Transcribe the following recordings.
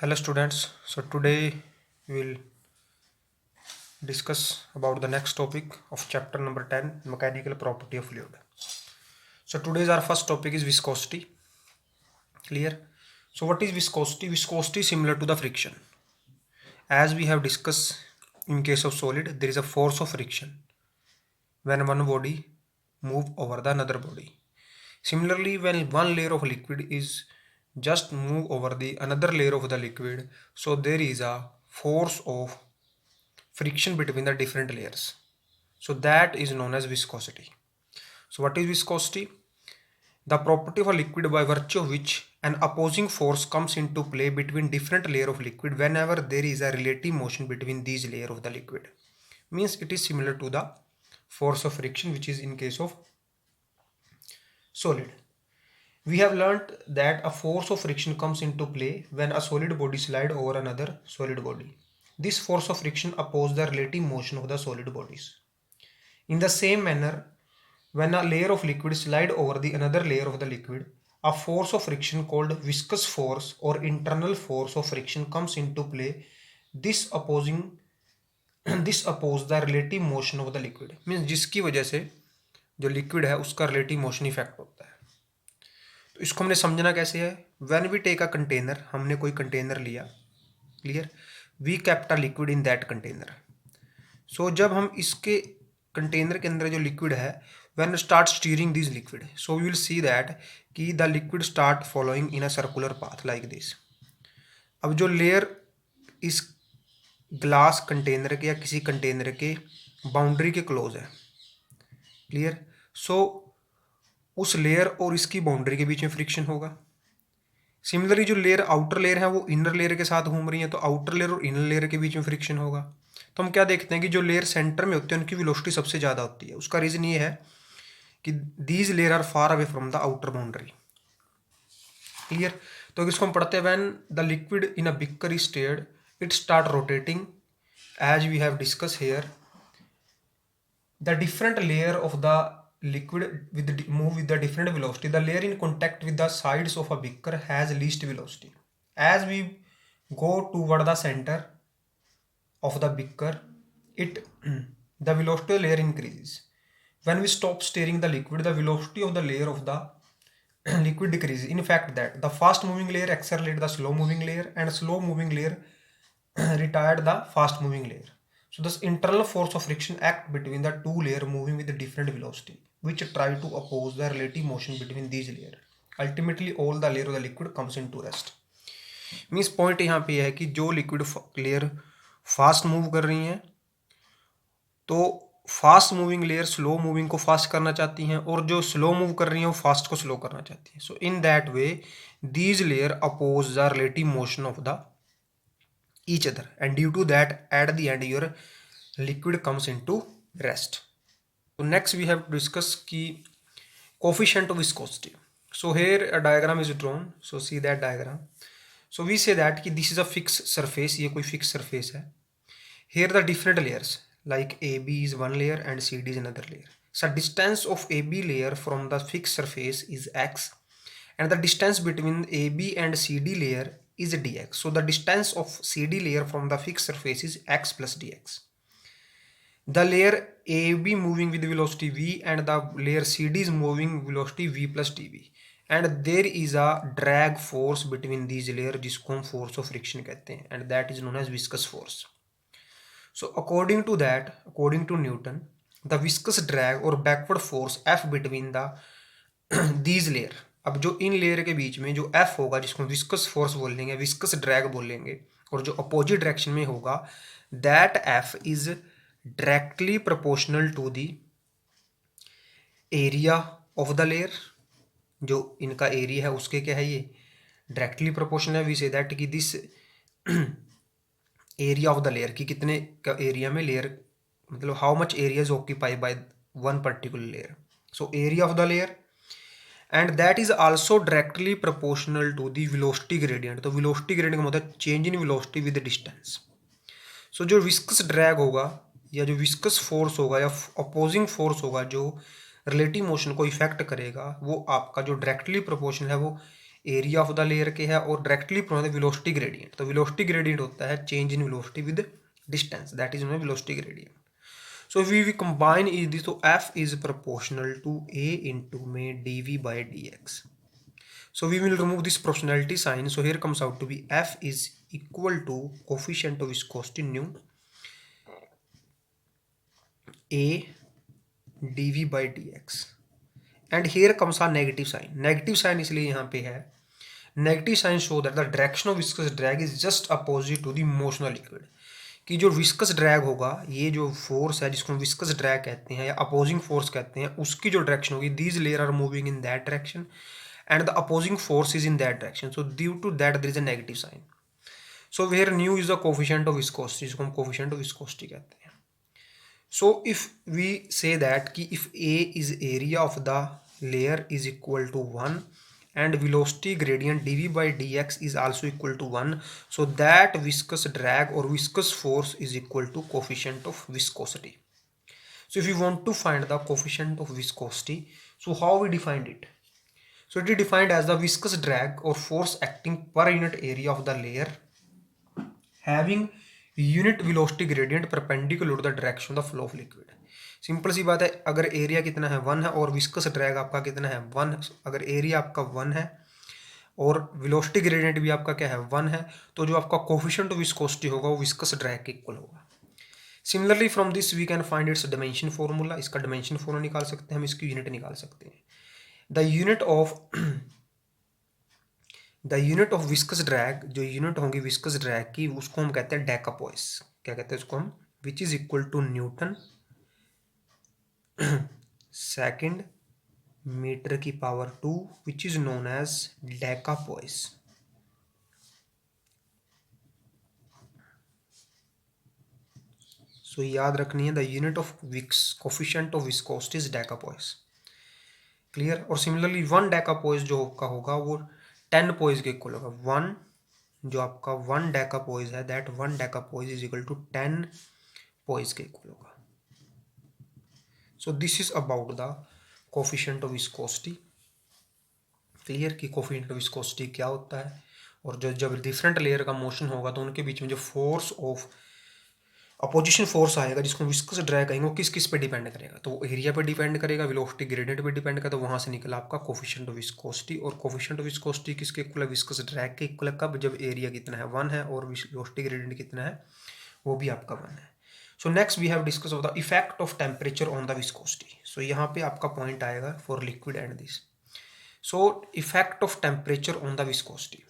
Hello students, so today we will discuss about the next topic of chapter number 10, mechanical property of fluid. So today's our first topic is viscosity. Clear? So what is viscosity? Viscosity is similar to the friction. As we have discussed in case of solid, there is a force of friction when one body move over the another body. Similarly, when one layer of liquid is just move over the another layer of the liquid, so there is a force of friction between the different layers. So that is known as viscosity. So what is viscosity? The property of a liquid by virtue of which an opposing force comes into play between different layer of liquid whenever there is a relative motion between these layer of the liquid. Means it is similar to the force of friction which is in case of solid. We have learnt that a force of friction comes into play when a solid body slide over another solid body. This force of friction opposes the relative motion of the solid bodies. In the same manner, when a layer of liquid slide over the another layer of the liquid, a force of friction called viscous force or internal force of friction comes into play. This opposing this oppose the relative motion of the liquid. Means जिसकी वजह से जो liquid है उसका relative motion effect होता है. तो इसको हमने समझना कैसे है. When we take a container, हमने कोई कंटेनर लिया. Clear. We kept a liquid in that container. So जब हम इसके कंटेनर के अंदर जो लिक्विड है, when start steering this liquid, so we will see that कि the liquid start following in a circular path like this. अब जो लेयर इस ग्लास कंटेनर के या किसी कंटेनर के बाउंड्री के क्लोज है. क्लियर. सो उस लेयर और इसकी बाउंड्री के बीच में फ्रिक्शन होगा. सिमिलरली जो लेयर आउटर लेयर है वो इनर लेयर के साथ घूम रही है, तो आउटर लेयर और इनर लेयर के बीच में फ्रिक्शन होगा. तो हम क्या देखते हैं कि जो लेयर सेंटर में होती है उनकी वेलोसिटी सबसे ज़्यादा होती है. उसका रीज़न ये है कि these layer are far away from the outer boundary. Clear. तो इसको हम पढ़ते हैं. When the liquid in a beaker is stirred, it start rotating as we have discuss here. The different layer of the liquid move with the different velocity. The layer in contact with the sides of a beaker has least velocity. As we go toward the center of the beaker, it the velocity of the layer increases. When we stop stirring the liquid, the velocity of the layer of the liquid decreases. In fact, that the fast moving layer accelerates the slow moving layer, and slow moving layer retard the fast moving layer. So this internal force of friction act between the two layer moving with a different velocity, which try to oppose the relative motion between these layer. Ultimately all the layer of the liquid comes into rest. Means point यहाँ पे है कि जो liquid layer fast move कर रही हैं, तो fast moving layer slow moving को फास्ट करना चाहती हैं, और जो स्लो मूव कर रही हैं वो फास्ट को स्लो करना चाहती हैं. So in that way these layer oppose the relative motion of the each other, and due to that at the end your liquid comes into rest. So next we have to discuss key coefficient of viscosity. So here a diagram is drawn, so see that diagram. So we say that ki this is a fixed surface, ये कोई fixed surface है. Here the different layers like AB is one layer and CD is another layer. So distance of AB layer from the fixed surface is x, and the distance between AB and CD layer is dx. So the distance of CD layer from the fixed surface is x plus dx. The layer AB moving with velocity v and the layer CD is moving velocity v plus dv, and there is a drag force between these layers जिसको हम force of friction कहते हैं, and that is known as viscous force. So according to Newton, the viscous drag or backward force F between the these layer. अब जो in layer के बीच में जो F होगा जिसको विस्कस फोर्स बोलेंगे, विस्कस ड्रैग बोलेंगे, और जो अपोजिट डायरेक्शन में होगा that F is directly proportional to the area of the layer. जो इनका एरिया है उसके क्या है, ये डायरेक्टली प्रोपोर्शनल है. वी से दैट कि this area of the layer की कितने का एरिया में लेयर, मतलब how much area is occupied by one particular layer. So area of the layer, and that is also directly proportional to the velocity gradient. तो velocity gradient का मतलब change in velocity with distance. So जो viscous drag होगा या जो viscous force होगा या opposing force होगा जो रिलेटिव मोशन को इफेक्ट करेगा, वो आपका जो डायरेक्टली प्रोपोर्शनल है वो एरिया ऑफ द लेयर के है और डायरेक्टली प्रोपोर्शनल वेलोसिटी ग्रेडियंट। तो वेलोसिटी ग्रेडियंट होता है change in velocity with distance, that is known velocity gradient. So we combine is this, तो F is proportional to A into में dv by dx. So we will remove this proportionality sign. So here comes out to be F is equal to coefficient of viscosity nu A dv by dx. And here comes our negative sign. Negative sign इसलिए यहाँ पे है, negative sign show that the direction of viscous drag is just opposite to the motion of liquid. कि जो viscous drag होगा, ये जो force है जिसको हम विस्कस ड्रैग कहते हैं या अपोजिंग फोर्स कहते हैं, उसकी जो डायरेक्शन होगी, these layer are moving in that direction and the opposing force is in that direction, so due to that there is a negative sign. So where nu is the coefficient of viscosity, जिसको हम coefficient of viscosity कहते हैं. So if we say that कि if A is area of the layer is equal to 1 and velocity gradient dv by dx is also equal to 1, so that viscous drag or viscous force is equal to coefficient of viscosity. So if you want to find the coefficient of viscosity, so how we defined it? So it is defined as the viscous drag or force acting per unit area of the layer having unit velocity gradient perpendicular to the direction of the flow of liquid. Simple सी बात है, अगर area कितना है 1 है और viscous drag आपका कितना है 1, अगर एरिया आपका 1 है और वेलोसिटी ग्रेडियंट भी आपका क्या है 1 है, तो जो आपका कोफिशिएंट ऑफ विस्कोसिटी होगा वो विस्कस ड्रैग के इक्वल होगा। Similarly from this we can find its dimension formula, इसका डायमेंशन फॉर्मूला निकाल सकते हैं हम, इसकी यूनिट निकाल सकते हैं। The unit of viscous drag, जो यूनिट होंगी विस्कस ड्रैग की, उसको हम कहते हैं डेकापोइस। क्या कहते हैं उसको हम? Which is equal to newton second metre की power 2, which is known as decapoise. So याद रखनी है, the unit of coefficient of viscosity is decapoise. Clear? और सिमिलरली 1 डेकापोइस जो आपका होगा वो 10 पोइस के इक्वल होगा। 1 जो आपका 1 डेकापोइस है, दैट 1 डेकापोइस इज इक्वल टू 10 पोइस के इक्वल होगा। So this is about the coefficient of viscosity. Clear कि कोफिशिएंट ऑफ विस्कोसिटी क्या होता है, और जो जब डिफरेंट लेयर का मोशन होगा तो उनके बीच में जो फोर्स ऑफ अपोजिशन फोर्स आएगा जिसको विस्कस ड्रैग कहेंगे, वो किस किस पे डिपेंड करेगा, तो वो एरिया पे डिपेंड करेगा, वेलोसिटी ग्रेडियंट पे डिपेंड करेगा। तो वहां से निकला आपका कोफिशिएंट ऑफ विस्कोसिटी, और कोफिशिएंट ऑफ विस्कोसिटी किसके इक्वल है? विस्कस ड्रैग के इक्वल है। कब? जब एरिया कितना है 1 है और वेलोसिटी ग्रेडियंट कितना है वो भी आपका 1 है। So next we have discuss of the effect of temperature on the viscosity. So यहाँ पे आपका पॉइंट आएगा for liquid and this. So effect of temperature on the viscosity.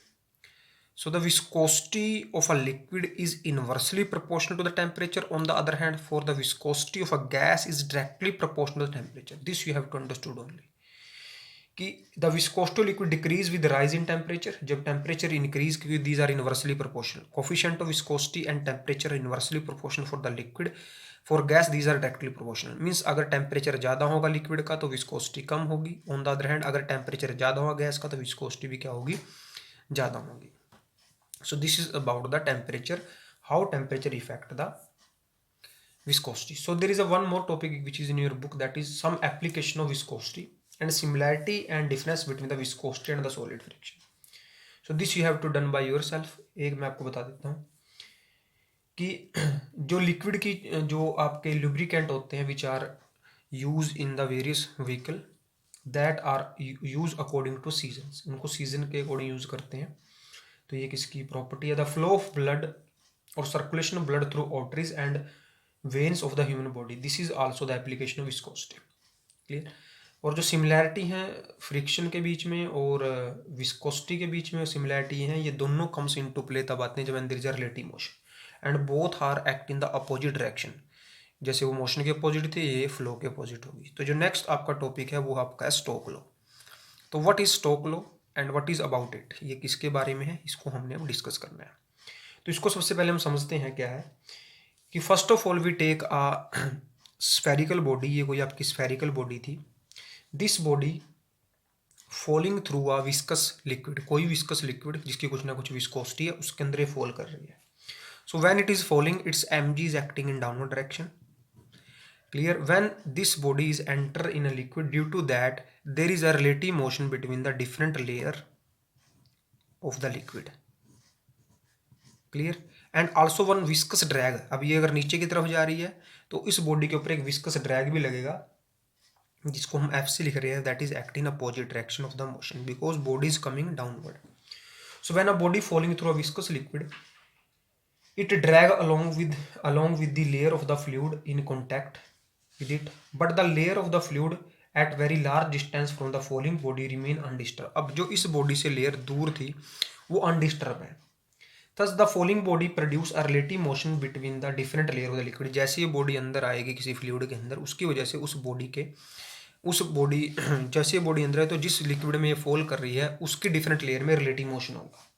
So the viscosity of a liquid is inversely proportional to the temperature. On the other hand, for the viscosity of a gas is directly proportional to the temperature. This you have to understood only. कि the viscosity of liquid decrease with the rise in temperature. जब temperature increase, क्योंकि these are inversely proportional. Coefficient of viscosity and temperature are inversely proportional for the liquid. For gas these are directly proportional. Means अगर temperature ज़्यादा होगा liquid का तो viscosity कम होगी. On the other hand, अगर temperature ज़्यादा होगा gas का तो viscosity भी क्या होगी? ज़्यादा होगी। So this is about the temperature, how temperature affect the viscosity. So there is a one more topic which is in your book, that is some application of viscosity and similarity and difference between the viscosity and the solid friction. So this you have to done by yourself. एक मैं आपको बता देता हूँ कि जो liquid की जो आपके लुब्रिकेंट होते हैं which are use in the various vehicle that are use according to seasons, उनको सीजन के अकॉर्डिंग यूज करते हैं। तो ये किसकी प्रॉपर्टी है? द फ्लो ऑफ ब्लड और circulation of blood through arteries and veins of the human body, this is also the application of viscosity. Clear? और जो सिमिलैरिटी है फ्रिक्शन के बीच में और विस्कोसिटी के बीच में सिमिलैरिटी है, ये दोनों कम्स इनटू प्ले तब आते हैं जब there is a relative motion and both are act in the opposite direction. जैसे वो मोशन के अपोजिट थे, ये फ्लो के अपोजिट होगी। तो जो नेक्स्ट आपका टॉपिक है वो आपका है स्टोक लॉ। तो what is Stoke law and what is about it, ये किसके बारे में है, इसको हमने अब डिस्कस करना है। तो इसको सबसे पहले हम समझते हैं क्या है कि first of all we take a spherical body. ये कोई आपकी स्फेरिकल बॉडी थी। This body falling through a viscous liquid, कोई विस्कस लिक्विड जिसकी कुछ ना कुछ विस्कोसिटी है उसके अंदर ये फॉल कर रही है। So when it is falling it's mg is acting in downward direction. Clear? When this body is enter in a liquid, due to that there is a relative motion between the different layer of the liquid. Clear. And also one viscous drag. अब ये अगर नीचे की तरफ जा रही है तो इस बॉडी के ऊपर एक विस्कस ड्रैग भी लगेगा, जिसको हम एफ से लिख रहे हैं, that is acting opposite direction of the motion because body is coming downward. So when a body falling through a viscous liquid, it drag along with the layer of the fluid in contact with it, but the layer of the fluid at very large distance from the falling body remain undisturbed। अब जो इस body से layer दूर थी वो undisturbed है। thus the falling body produce a relative motion between the different layer of the liquid। जैसे ये बॉडी अंदर आएगी किसी फ्लूइड के अंदर, उसकी वजह से उस बॉडी जैसे बॉडी अंदर है तो जिस लिक्विड में ये फॉल कर रही है उसकी डिफरेंट लेयर में रिलेटिव मोशन होगा।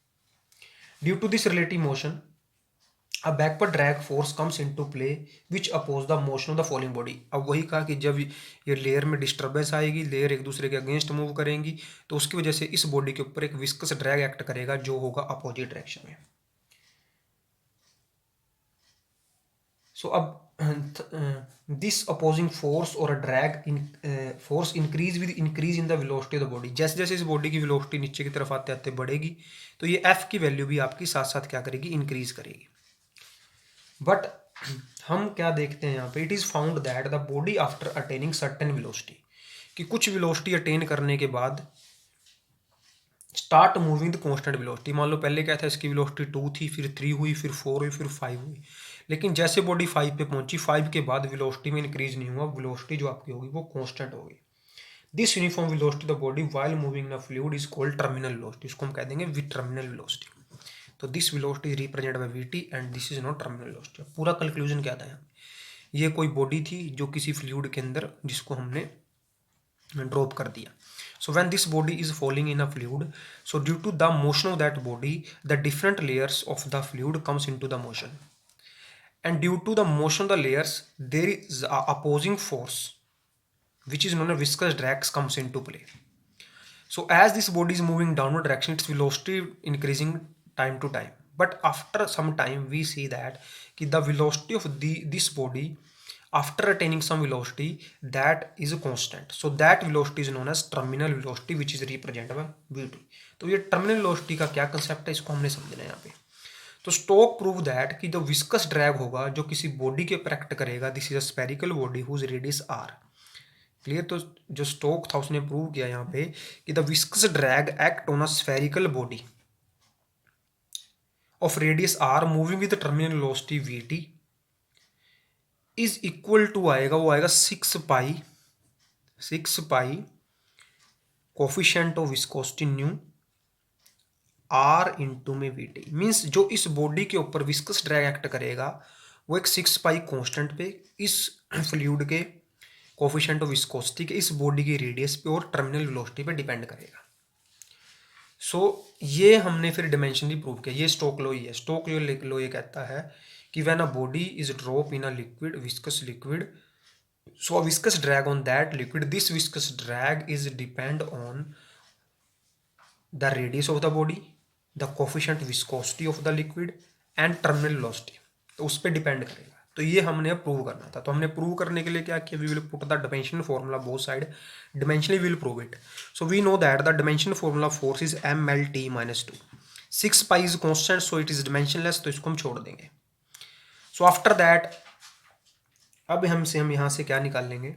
Due to this relative motion a backward drag force comes into play which oppose the motion of the falling body। अब वही कहा कि जब ये लेयर में डिस्टर्बेंस आएगी, लेयर एक दूसरे के अगेंस्ट मूव करेंगी, तो उसकी वजह से इस बॉडी के ऊपर एक विस्कस ड्रैग एक्ट करेगा जो होगा अपोजिट डायरेक्शन में। सो अब दिस अपोजिंग फोर्स और drag force increase with increase in the velocity of the body. जैसे जैसे इस बॉडी की वेलोसिटी नीचे की तरफ आते आते बढ़ेगी तो ये एफ की वैल्यू भी आपकी साथ साथ क्या करेगी, इंक्रीज करेगी। बट हम क्या देखते हैं यहाँ पे, it is found that the body after attaining certain velocity, कि कुछ वेलोसिटी अटेन करने के बाद start moving the constant velocity. मान लो पहले क्या था, इसकी वेलोसिटी 2 थी, फिर 3 हुई, फिर 4 हुई, फिर 5 हुई, लेकिन जैसे बॉडी 5 पे पहुंची, 5 के बाद वेलोसिटी में इंक्रीज नहीं हुआ, वेलोसिटी जो आपकी होगी वो कांस्टेंट होगी। This uniform velocity the body while moving in fluid is called terminal velocity. इसको हम कह देंगे विद टर्मिनल वेलोसिटी। तो this velocity is represent by VT and this is not terminal velocity. पूरा कंक्लूजन क्या था यहाँ, ये कोई बॉडी थी जो किसी फ्लूइड के अंदर, जिसको हमने ड्रॉप कर दिया। So when this body is falling in a fluid, so due to the motion of that body the different layers of the fluid comes into the motion, and due to the motion of the layers there is a opposing force which is known as viscous drag comes into play. So as this body is moving downward direction, its velocity increasing time to time, but after some time we see that the velocity of this body after attaining some velocity that is a constant, so that velocity is known as terminal velocity which is represented by vt। तो ये terminal velocity का क्या concept है, इसको हमने समझना है यहाँ पे। तो स्टोक प्रूव दैट कि जो विस्कस ड्रैग होगा जो किसी बॉडी के ऊपर एक्ट करेगा, this is a spherical body whose radius R. Clear. तो जो स्टोक था उसने प्रूव किया यहाँ पे कि the viscous drag act on a spherical body of radius R moving with terminal velocity VT is equal to आएगा, वो आएगा 6 pi coefficient of viscosity nu R into में वीटी। मीन्स जो इस बॉडी के ऊपर विस्कस ड्रैग एक्ट करेगा वो एक 6 पाई कॉन्स्टेंट पे इस फ्लूइड के कोफिशिएंट ऑफ विस्कोसिटी के इस बॉडी की रेडियस पे और टर्मिनल वेलोसिटी पे डिपेंड करेगा। सो ये हमने फिर डिमेंशनली प्रूव किया। ये स्टोक लॉ ही है। स्टोक लॉ ये कहता है कि when a body is drop in a liquid, viscous liquid, so a viscous drag on that liquid, this viscous drag is depend on the radius of the body, the coefficient viscosity of the liquid and terminal velocity. तो उस पर depend करेगा। तो ये हमने prove करना था। तो हमने प्रूव करने के लिए क्या किया, we will put the dimensional formula both side, dimensionally will prove it. So we know that the dimensional formula force is mlt-2। 6 pi is constant, so it is dimensionless, तो इसको हम छोड़ देंगे। सो आफ्टर दैट अब हम यहाँ से क्या निकाल लेंगे,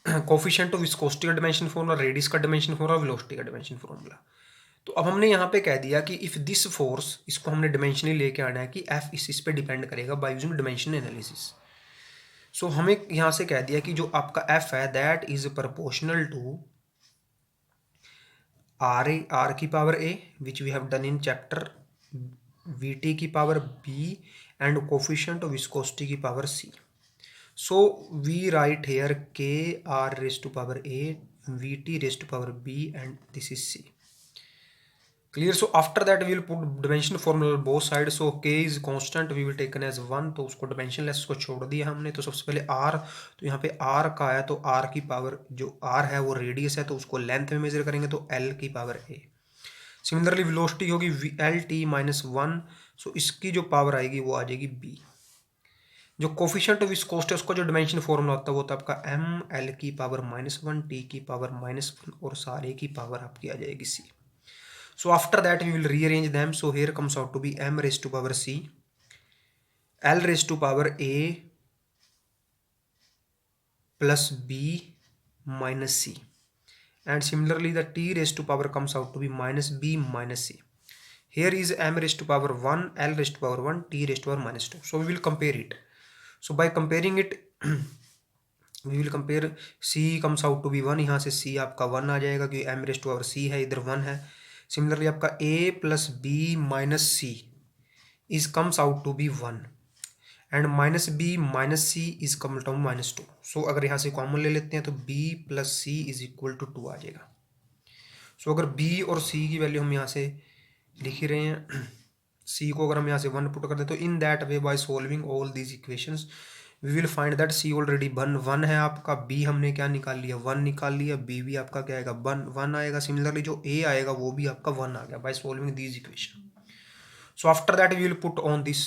कोफिशिएंट ऑफ विस्कोसिटी का डिमेंशन फॉर्मूला, रेडियस का डिमेंशन फॉर्मूला, वेलोसिटी का डिमेंशन फॉर्मूला। तो अब हमने यहाँ पे कह दिया कि इफ दिस फोर्स, इसको हमने डिमेंशनली लेके आना है कि एफ इस पे डिपेंड करेगा बाय यूजिंग डिमेंशन एनालिसिस। सो हमें यहाँ से कह दिया कि जो आपका एफ है that is proportional to R की power A which we have done in chapter, V T की power B and coefficient of viscosity की power C. So we write here K R raise to power A, V T raise to power B and this is C. Clear. So after that we will put dimension formula both side. So K is constant, we will taken as 1, तो उसको डिमेंशनलेस को छोड़ दिया हमने। तो सबसे पहले are, तो यहाँ पे आर का आया, तो आर की पावर जो आर है वो रेडियस है, तो उसको लेंथ में मेजर करेंगे, तो एल की पावर ए। सिमिलरली वेलोसिटी होगी LT-1, सो इसकी जो पावर आएगी वो आ जाएगी बी। जो कोफिशिएंट ऑफ विस्कोसिटी है उसका जो डिमेंशन फॉर्मूला होता है वो होता है आपका एम, एल की पावर -1, टी की पावर -1 और सारे की पावर आपकी आ जाएगी सी। So after that we will rearrange them. So here comes out to be m raised to power c, l raised to power a plus b minus c, and similarly the t raised to power comes out to be minus b minus c. Here is m raised to power 1, l raised to power 1, t raised to power minus 2. So we will compare it. So by comparing it we will compare c comes out to be 1, यहाँ से c आपका 1 आ जाएगा क्योंकि m raised to power c है, इधर 1 है. Similarly आपका a plus b minus c is comes out to be 1 and minus b minus c is comes out minus 2. So अगर यहाँ से कॉमन ले लेते हैं तो b plus c is equal to 2 आ जाएगा. So अगर b और c की वैल्यू हम यहाँ से लिख ही रहे हैं, c को अगर हम यहाँ से 1 पुट कर दें तो in that way by solving all these equations we will find that c already 1 है आपका, b हमने क्या निकाल लिया 1 निकाल लिया, b भी आपका क्या आएगा 1 आएगा. सिमिलरली जो a आएगा वो भी आपका 1 आ गया by solving these equation. So after that we will put on this.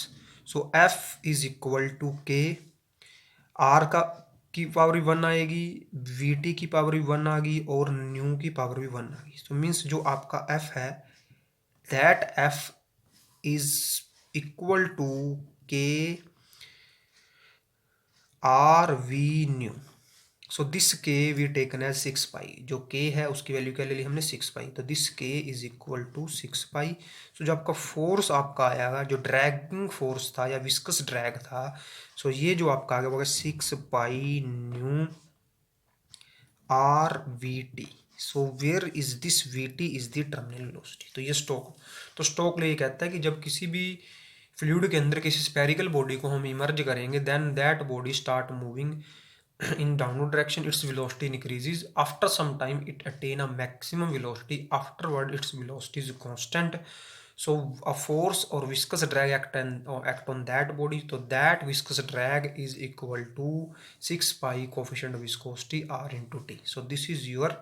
So f is equal to k, r का की पावर भी 1 आएगी, vt की पावर भी 1 आ गई और न्यू की पावर भी 1 आ गई. तो मीन्स जो आपका f है that f is equal to k r v new. So this k we taken as 6 pi. जो k है उसकी वैल्यू क्या ले ली हमने 6 pi. तो this k is equal to 6 pi. So जो आपका फोर्स आपका आएगा, जो ड्रैगिंग फोर्स था या विस्कस ड्रैग था, so ये जो आपका आ गया वो 6 pi nu r v t. So where is this V T is the terminal velocity. तो ये स्टोक, तो स्टोक ये कहता है कि जब किसी भी फ्लूइड के अंदर किसी स्पेरिकल बॉडी को हम इमर्ज करेंगे then that body start moving in downward direction, its velocity increases. After some time it attain a maximum velocity, afterward its velocity is constant. So a force or viscous drag act on that body, so that viscous drag is equal to 6 pi coefficient of viscosity r into t. So this is your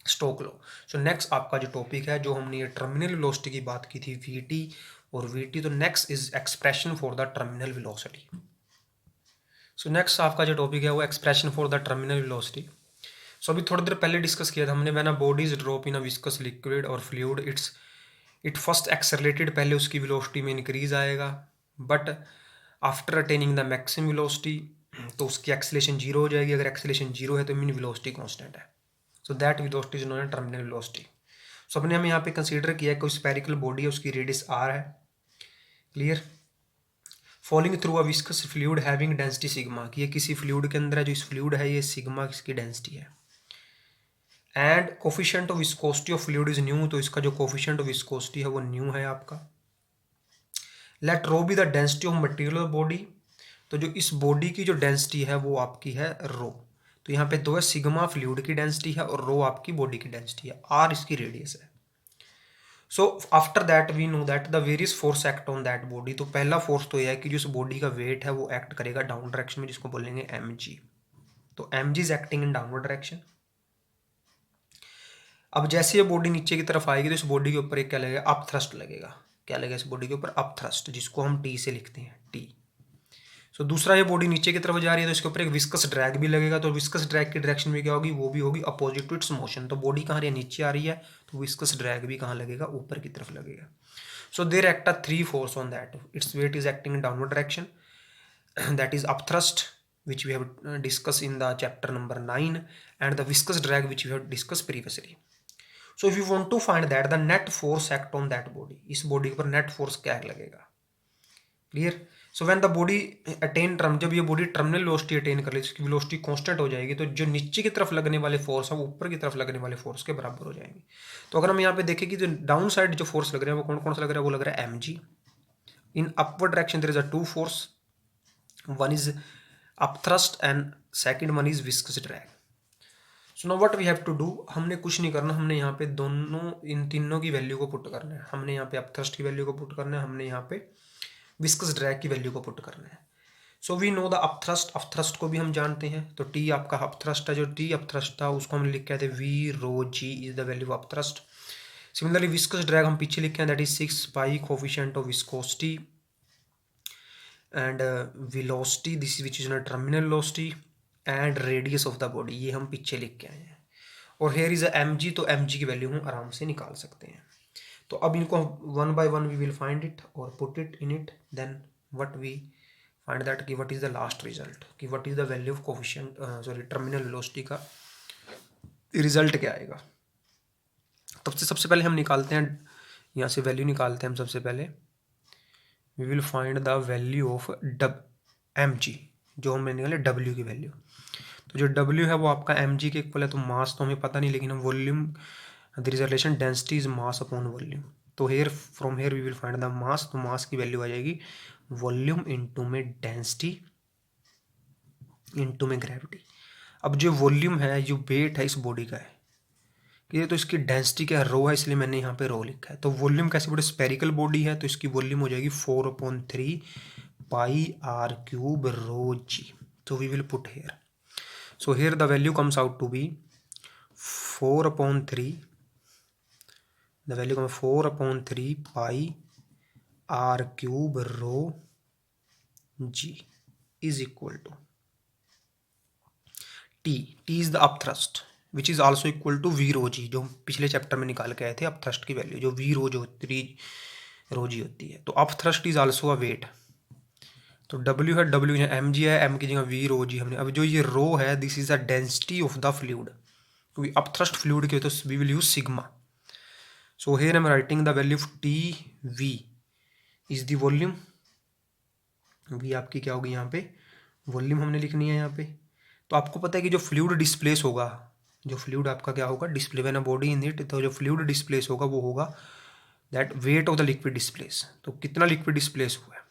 Stoke law. So next आपका जो topic है, जो हमने ये terminal velocity की बात की थी वी टी और वी टी, तो next is expression for the terminal velocity. So next आपका जो टॉपिक है वो expression for the terminal velocity. So अभी थोड़ी देर पहले डिस्कस किया था हमने, when a body is drop in a viscous liquid और फ्लूइड इट फर्स्ट एक्सेलरेटेड, पहले उसकी वेलोसिटी में इंक्रीज आएगा, but after attaining the maximum velocity तो उसकी एक्सेलेरेशन जीरो हो जाएगी. अगर एक्सेलेरेशन जीरो है तो मीन वेलोसिटी कांस्टेंट है. So that velocity is known as terminal velocity. So अपने हम यहाँ पे कंसीडर किया है कोई स्पेरिकल बॉडी है, उसकी रेडियस r है. Clear. Falling through a viscous fluid having density sigma, कि ये किसी फ्लूइड के अंदर है, जो इस फ्लूइड है ये सिग्मा इसकी डेंसिटी है. And coefficient of viscosity of fluid is new, तो इसका जो कोफिशिएंट ऑफ विस्कोसिटी है वो न्यू है आपका. Let rho be the density of material of body, तो जो इस बॉडी की जो डेंसिटी है वो आपकी है रो. तो यहाँ पे दो है, सिग्मा फ्लूइड की डेंसिटी है और रो आपकी बॉडी की डेंसिटी है, आर इसकी रेडियस है. So after that we know that the various force act on that body. तो पहला फोर्स तो यह है कि जो इस बॉडी का वेट है वो एक्ट करेगा डाउन डायरेक्शन में, जिसको बोलेंगे एम जी. तो M G is acting in downward direction. अब जैसे ये बॉडी नीचे की तरफ आएगी तो इस बॉडी के ऊपर एक क्या लगेगा, अप थ्रस्ट लगेगा. क्या लगेगा इस बॉडी के ऊपर, अप थ्रस्ट, जिसको हम टी से लिखते हैं टी. सो दूसरा, ये बॉडी नीचे की तरफ जा रही है तो इसके ऊपर एक विस्कस ड्रैग भी लगेगा. तो विस्कस ड्रैग की डायरेक्शन में क्या होगी, वो भी होगी अपोजिट टू इट्स मोशन. तो बॉडी कहाँ रही है, नीचे आ रही है, तो विस्कस ड्रैग भी कहाँ लगेगा, ऊपर की तरफ लगेगा. So there act are 3 force on that. Its weight is acting in downward direction, that is up thrust which we have discussed in the chapter number 9, and the viscous drag which we have discussed previously. So if you want to find that the net force act on that body, इस body के ऊपर net force क्या लगेगा. Clear. So when the body attain term, जब ये body terminal velocity attain कर ले, इसकी वेलोसिटी कांस्टेंट हो जाएगी, तो जो नीचे की तरफ लगने वाले फोर्स है वो ऊपर की तरफ लगने वाले फोर्स के बराबर हो जाएंगे. तो अगर हम यहाँ पे देखें कि जो डाउन साइड जो फोर्स लग रहे हैं वो कौन कौन सा लग रहा है, वो लग रहा है M G. In upward direction there is a 2 force, one is up thrust and second one is viscous drag. So now what we have to do, हमने कुछ नहीं करना, हमने यहाँ पे दोनों इन तीनों की वैल्यू को पुट करना है. हमने यहाँ पे अप थ्रस्ट की वैल्यू को पुट करना है, हमने यहाँ पे विस्कस ड्रैग की वैल्यू को पुट करना है. So we know the up thrust को भी हम जानते हैं. तो टी आपका अप थ्रस्ट है, जो टी अप थ्रस्ट था उसको हम लिख के आते V rho G is the value of up thrust. Similarly viscous drag हम पीछे लिखे हैं, that is 6 pi coefficient of viscosity and velocity, this which is terminal velocity and radius of the body, ये हम पीछे लिख के आए हैं. और हेयर इज एम जी, तो एम जी की वैल्यू हम आराम से निकाल सकते हैं. तो अब इनको one by one we will find it और put it in it, then what we find that कि what is the last result, कि what is the value of coefficient sorry terminal velocity का रिजल्ट क्या आएगा। तब से सबसे पहले हम निकालते हैं, यहाँ से वैल्यू निकालते हैं हम। सबसे पहले we will find the value of M G, जो हमने निकाले डब्ल्यू की वैल्यू। तो जो डब्ल्यू है वो आपका एम जी के इक्वल है, तो मास तो हमें पता नहीं, लेकिन हम volume, there is a relation density is mass upon volume. तो here from here we will find the mass, तो मास की वैल्यू आ जाएगी वॉल्यूम इनटू में डेंसिटी इनटू में ग्रेविटी। अब जो वॉल्यूम है, जो वेट है इस बॉडी का है, ये तो इसकी डेंसिटी क्या रो है, इसलिए मैंने यहाँ पे रो लिखा है। तो वॉल्यूम कैसे बड़ी स्पेरिकल बॉडी है, तो इसकी वॉल्यूम हो जाएगी 4/3 pi R cube rho G. तो we will put here, so here the value comes out to be 4/3, the value comes 4/3 pi R cube rho G is equal to T, T is the upthrust which is also equal to V rho G, जो हम पिछले chapter में निकाल के आए थे upthrust की value, जो वी रो जो रो जी होती है। तो upthrust is also a weight, तो डब्ल्यू है, डब्ल्यू है एम जी है, एम की जगह वी रो जी हमने। अब जो ये रो है this is the density of the fluid, क्योंकि अपथ्रस्ट फ्लूइड की, तो we will use sigma. So here I am writing the value of T V is the volume, V आपकी क्या होगी यहाँ पे वॉल्यूम हमने लिखनी है यहाँ पे। तो आपको पता है कि जो फ्लूइड डिस्प्लेस होगा, जो फ्लूइड आपका क्या होगा display when a body in it, तो जो फ्लूइड डिस्प्लेस होगा वो होगा that wait of the liquid displace. तो कितना लिक्विड डिस्प्लेस हुआ है,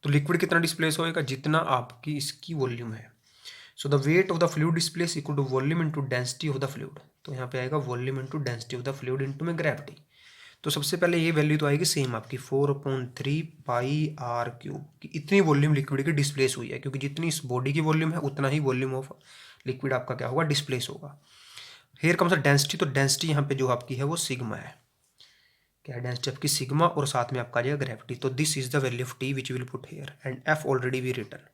तो लिक्विड कितना डिस्प्लेस होएगा, जितना आपकी इसकी वॉल्यूम है। So the weight of the fluid displace equal to volume into density of the fluid. तो यहाँ पे आएगा volume into density of the fluid into में ग्रेविटी। तो सबसे पहले ये वैल्यू तो आएगी सेम आपकी 4/3 पाई आर क्यूब, कि इतनी वॉल्यूम लिक्विड की डिस्प्लेस हुई है, क्योंकि जितनी इस बॉडी की वॉल्यूम है उतना ही वॉल्यूम ऑफ लिक्विड आपका क्या होगा डिस्प्लेस होगा। हेयर कम्स डेंसिटी, तो डेंसिटी यहाँ पे जो आपकी है वो सिग्मा है, क्या है डेंसिटी आपकी सिग्मा, और साथ में आपका आ जाएगा ग्रेविटी। तो this is the value of T which will put here and F already we return.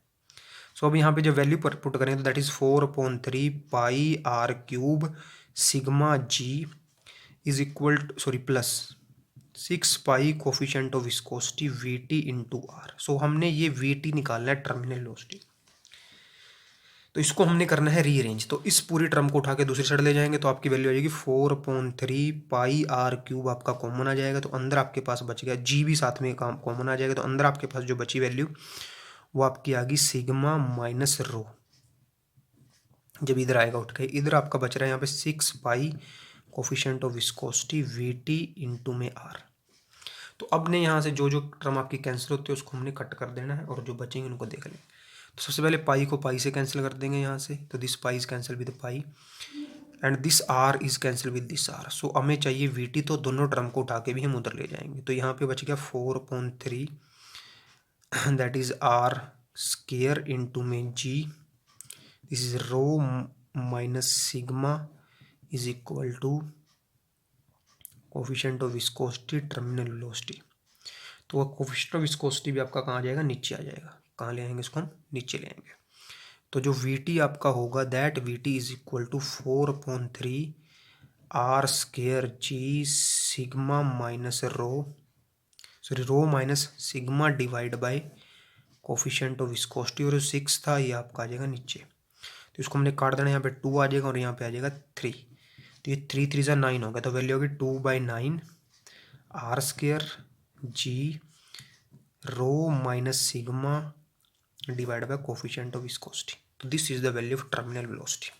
So अब यहाँ पे जब वैल्यू पर पुट करेंगे तो that is 4/3 pi R cube sigma G is equal sorry plus 6 pi coefficient of viscosity V T into R. So हमने ये we T निकालना है टर्मिनल वेलोसिटी, तो इसको हमने करना है रीअरेंज। तो इस पूरी टर्म को उठा के दूसरी साइड ले जाएंगे तो आपकी वैल्यू आ जाएगी 4/3 पाई आर क्यूब, आपका कॉमन आ जाएगा, तो अंदर आपके पास बच गया जी भी साथ में कॉमन आ जाएगा, तो अंदर आपके पास जो बची वैल्यू वो आपकी आ गई सिग्मा माइनस रो। जब इधर आएगा उठ के, इधर आपका बच रहा है यहाँ पे 6 pi coefficient of viscosity V T into में आर। तो अब ने यहाँ से जो जो टर्म आपकी कैंसिल होती है उसको हमने कट कर देना है, और जो बचेंगे उनको देख लें। तो सबसे पहले पाई को पाई से कैंसिल कर देंगे यहाँ से, तो this pi is cancel with pi and this R is cancel with this R. So हमें चाहिए वी टी, तो दोनों टर्म को उठा के भी हम उधर ले जाएंगे। तो यहाँ पे बच गया 4/3 that is R square into में G, this is rho minus sigma is equal to coefficient of viscosity terminal velocity. तो कोफिशिएंट ऑफ विस्कोसिटी भी आपका कहाँ आ जाएगा, नीचे आ जाएगा। कहाँ ले आएंगे इसको हम, नीचे ले आएंगे। तो जो वी टी आपका होगा that V T is equal to 4/3 R square G sigma minus rho, sorry rho minus sigma divide by coefficient of viscosity, और जो 6 था ये आपका आ जाएगा नीचे। तो इसको हमने काट देना, यहाँ पे 2 आ जाएगा और यहाँ पे आ जाएगा 3, तो ये 3 3 9 हो गया, तो वैल्यू होगी 2/9 R square G rho minus sigma divide by coefficient of viscosity. तो this is the value of terminal velocity.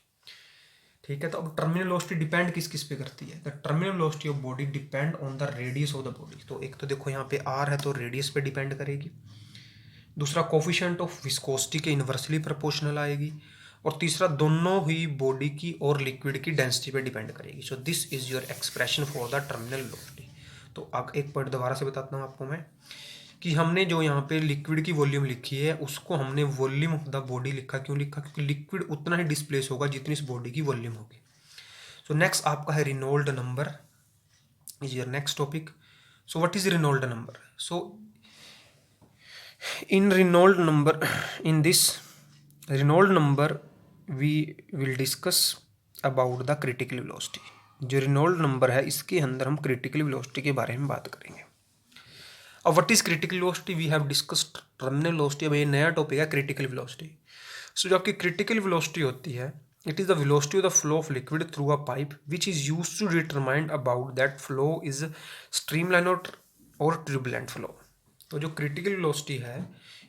ठीक है, तो अब टर्मिनल वेलोसिटी डिपेंड किस किस पे करती है, the terminal velocity of body depend on the radius of the body. तो एक तो देखो यहाँ पे आर है तो रेडियस पे डिपेंड करेगी, दूसरा कोफिशिएंट ऑफ विस्कोसिटी के इन्वर्सली प्रोपोर्शनल आएगी, और तीसरा दोनों ही बॉडी की और लिक्विड की डेंसिटी पे डिपेंड करेगी। So this is your expression for the terminal velocity. तो अब एक पॉइंट दोबारा से बताता हूँ आपको मैं, कि हमने जो यहाँ पे लिक्विड की वॉल्यूम लिखी है उसको हमने वॉल्यूम ऑफ द बॉडी लिखा, क्यों लिखा, क्योंकि लिक्विड उतना ही डिस्प्लेस होगा जितनी इस बॉडी की वॉल्यूम होगी। सो नेक्स्ट आपका है Reynold number is your next topic. So what is Reynold number, so in Reynolds number, in this Reynolds number we will discuss about the critical velocity. जो Reynold number है इसके अंदर हम critical velocity के बारे में बात करेंगे। अब what is critical velocity, we have discussed terminal velocity. अब ये नया टॉपिक है क्रिटिकल वेलोसिटी। सो जो आपकी क्रिटिकल वेलोसिटी होती है, it is the velocity of the flow of liquid through a pipe which is used to determine about that flow is streamline और turbulent flow. तो जो क्रिटिकल वेलोसिटी है,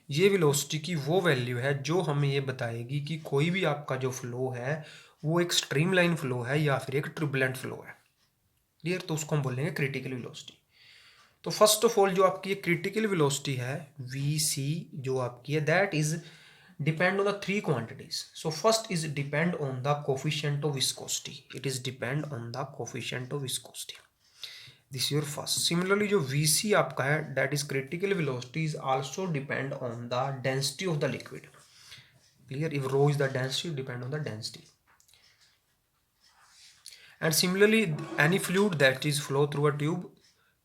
ये वेलोसिटी की वो वैल्यू है जो हमें ये बताएगी कि कोई भी आपका जो फ्लो है वो एक स्ट्रीमलाइन फ्लो है या फिर एक ट्यूबुलेंट फ्लो है। क्लियर? तो उसको हम बोलेंगे क्रिटिकल वेलोसिटी। तो फर्स्ट ऑफ ऑल जो आपकी ये क्रिटिकल वेलोसिटी है वी सी जो आपकी है, that is depend on the three quantities. So first is depend on the coefficient of viscosity, it is depend on the coefficient of viscosity, this your first. Similarly जो V C आपका है, that is critical velocity is also depend on the density of the liquid. Clear? If row is the density, depend on the density. And similarly any fluid that is flow through a tube,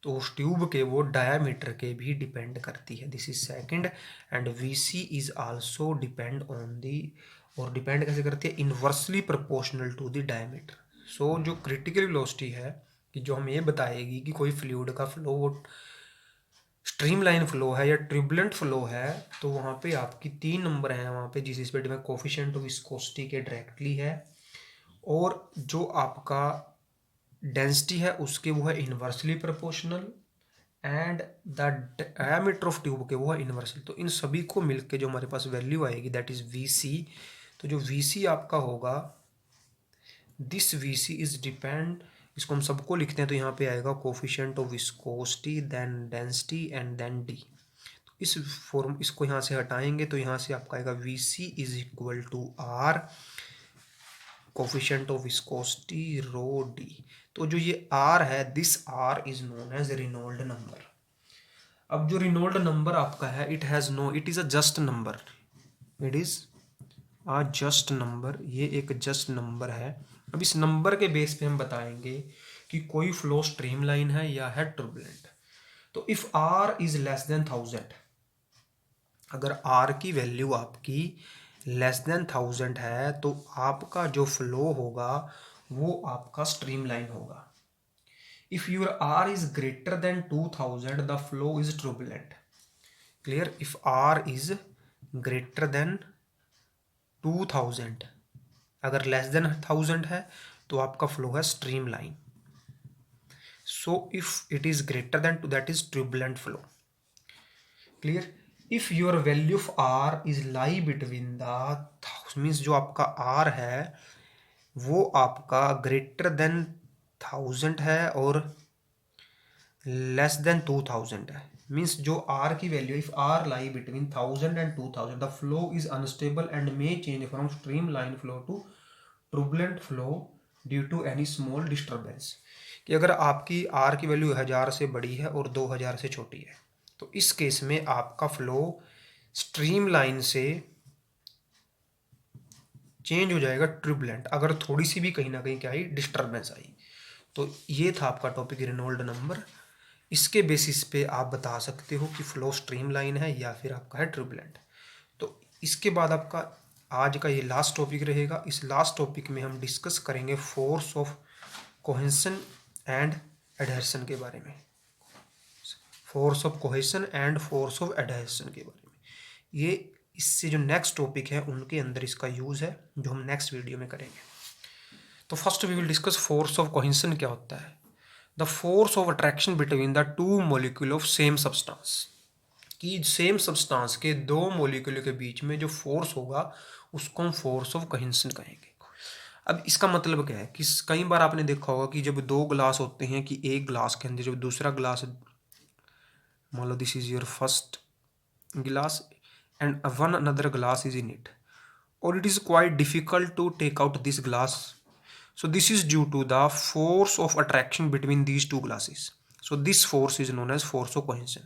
तो उस tube के वो diameter के भी depend करती है, this is second. And V C is also depend on the, और depend कैसे करती है, inversely proportional to the diameter. So जो क्रिटिकल वेलोसिटी है कि जो हमें ये बताएगी कि कोई फ्लूइड का फ्लो वो स्ट्रीमलाइन फ्लो है या ट्यूबुलेंट फ्लो है, तो वहाँ पे आपकी 3 नंबर हैं वहाँ पे, जिस पे डिपेंड कोफिशिएंट ऑफ विस्कोसिटी के डायरेक्टली है, और जो आपका डेंसिटी है उसके वो है inversely proportional, and the diameter of tube के वो है इन्वर्सली। तो इन सभी को मिलके जो हमारे पास वैल्यू आएगी दैट इज वी सी। तो जो वी सी आपका होगा, this V C is depend, इसको हम सबको लिखते हैं तो यहाँ पे आएगा coefficient of viscosity, then density and then D. तो इस फॉर्म, इसको यहाँ से हटाएंगे तो यहाँ से आपका आएगा V C is equal to R coefficient of viscosity rho D. तो जो ये आर है, this R is known as Reynold number. अब जो रेनॉल्ड नंबर आपका है, it has no, it is a just number, it is a just number, ये एक जस्ट नंबर है। अब इस नंबर के बेस पे हम बताएंगे कि कोई फ्लो स्ट्रीमलाइन है या है टर्बुलेंट। तो if R is less than 1000, अगर आर की वैल्यू आपकी लेस देन 1000 है तो आपका जो फ्लो होगा वो आपका स्ट्रीमलाइन होगा। If your R is greater than 2000 the flow is turbulent. Clear? If R is greater than 2000, अगर लेस देन 1000 है तो आपका फ्लो है streamline. So if it is greater than two, that is turbulent flow. Clear? If your value of R is lie between the, means जो आपका are है वो आपका ग्रेटर देन 1000 है और लेस देन 2000 है, मीन्स जो आर की value, if R lie between 1000 and 2000 the flow is unstable and may change from stream line flow to turbulent flow due to any small disturbance. कि अगर आपकी are की value 1000 से बड़ी है और 2000 से छोटी है, तो इस केस में आपका फ्लो स्ट्रीम लाइन से चेंज हो जाएगा ट्यूबुलेंट, अगर थोड़ी सी भी कहीं ना कहीं क्या आई, डिस्टर्बेंस आई। तो ये था आपका टॉपिक रेनॉल्ड नंबर। इसके बेसिस पे आप बता सकते हो कि फ्लो स्ट्रीमलाइन है या फिर आपका है ट्यूबुलेंट। तो इसके बाद आपका आज का ये लास्ट टॉपिक रहेगा। इस लास्ट टॉपिक में हम डिस्कस करेंगे force of cohesion and adhesion के बारे में, force of cohesion and force of adhesion के बारे में। ये इससे जो नेक्स्ट टॉपिक है उनके अंदर इसका यूज़ है, जो हम नेक्स्ट वीडियो में करेंगे। तो first we will discuss force of cohesion क्या होता है। The force of attraction between the two molecule of same substance, कि सेम सब्सटेंस के दो मॉलिक्यूल के बीच में जो फोर्स होगा उसको हम फोर्स ऑफ कोहेसन कहेंगे। अब इसका मतलब क्या है कि कई बार आपने देखा होगा कि जब दो ग्लास होते हैं, कि एक ग्लास के अंदर जब दूसरा ग्लास, मान लो this is your first glass and one another glass is in it, और it is quite difficult to take out this glass. So this is due to the force of attraction between these two glasses. So this force is known as force of cohesion.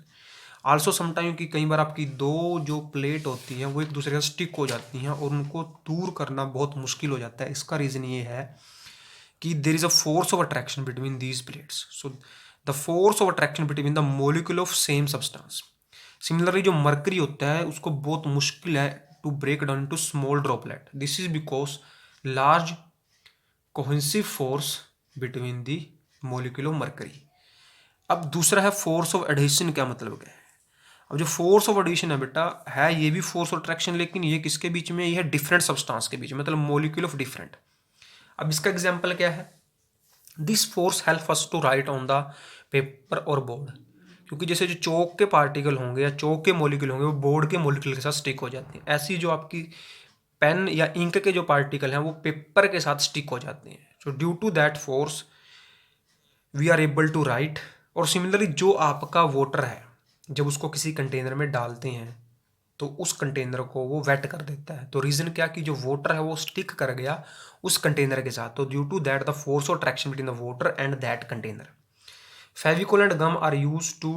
Also sometime कि कई बार आपकी दो जो plate होती हैं वो एक दूसरे से स्टिक हो जाती हैं और उनको दूर करना बहुत मुश्किल हो जाता है। इसका रीज़न ये है कि there is a force of attraction between these plates. So the force of attraction between the molecule of same substance. Similarly जो मरकरी होता है उसको बहुत मुश्किल है to break down to small droplet. This is because large cohesive force between the molecule of mercury. अब दूसरा है फोर्स ऑफ एडिशन, क्या मतलब क्या है। अब जो फोर्स ऑफ एडिशन है बेटा, है ये भी फोर्स ऑफ अट्रैक्शन, लेकिन ये किसके बीच में, ये है डिफरेंट सब्सटेंस के बीच में, मतलब मोलिक्यूल ऑफ डिफरेंट। अब इसका एग्जांपल क्या है, this force help us to write on the paper और बोर्ड, क्योंकि जैसे जो चौक के पार्टिकल होंगे या चौक के मॉलिक्यूल होंगे वो बोर्ड के मॉलिक्यूल के साथ स्टिक हो जाते हैं, ऐसी जो आपकी पेन या इंक के जो पार्टिकल हैं वो पेपर के साथ स्टिक हो जाते हैं। So due to that force we are able to write. और सिमिलरली जो आपका वाटर है, जब उसको किसी कंटेनर में डालते हैं तो उस कंटेनर को वो वेट कर देता है, तो रीज़न क्या कि जो वाटर है वो स्टिक कर गया उस कंटेनर के साथ, तो due to that the force of attraction between the water and that container. Fevicol and gum are use to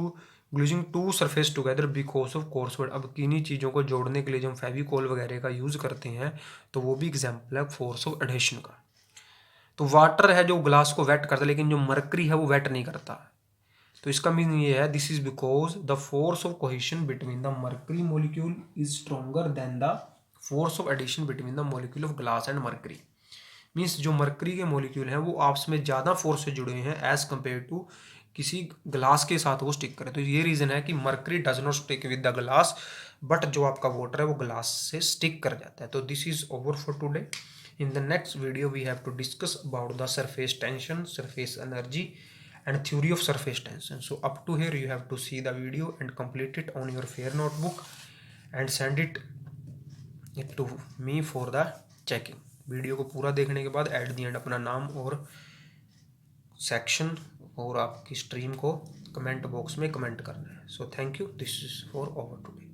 gluing two surface together because of coursework. अब किन्हीं चीज़ों को जोड़ने के लिए जो हम फेविकोल वगैरह का यूज़ करते हैं तो वो भी एग्जाम्पल है फोर्स ऑफ एडिशन का। तो वाटर है जो ग्लास को वेट करता है, लेकिन जो मरकरी है वो वेट नहीं करता। तो इसका मीनिंग ये है, this is because the force of cohesion between the mercury molecule is stronger than the force of adhesion between the molecule of glass and mercury. Means जो मरकरी के मॉलिक्यूल हैं वो आपस में ज़्यादा फोर्स से जुड़े हैं एज कम्पेयर टू किसी ग्लास के साथ वो स्टिक करे। तो ये रीज़न है कि mercury does not stick with the glass, but जो आपका वाटर है वो ग्लास से स्टिक कर जाता है। तो this is over for today. In the next video, we have to discuss about the surface tension, surface energy, and theory of surface tension. So up to here, you have to see the video and complete it on your fair notebook and send it to me for the checking. Video को पूरा देखने के बाद at the and अपना नाम और section और आपकी स्ट्रीम को कमेंट बॉक्स में कमेंट करना है। So thank you, this is for over today.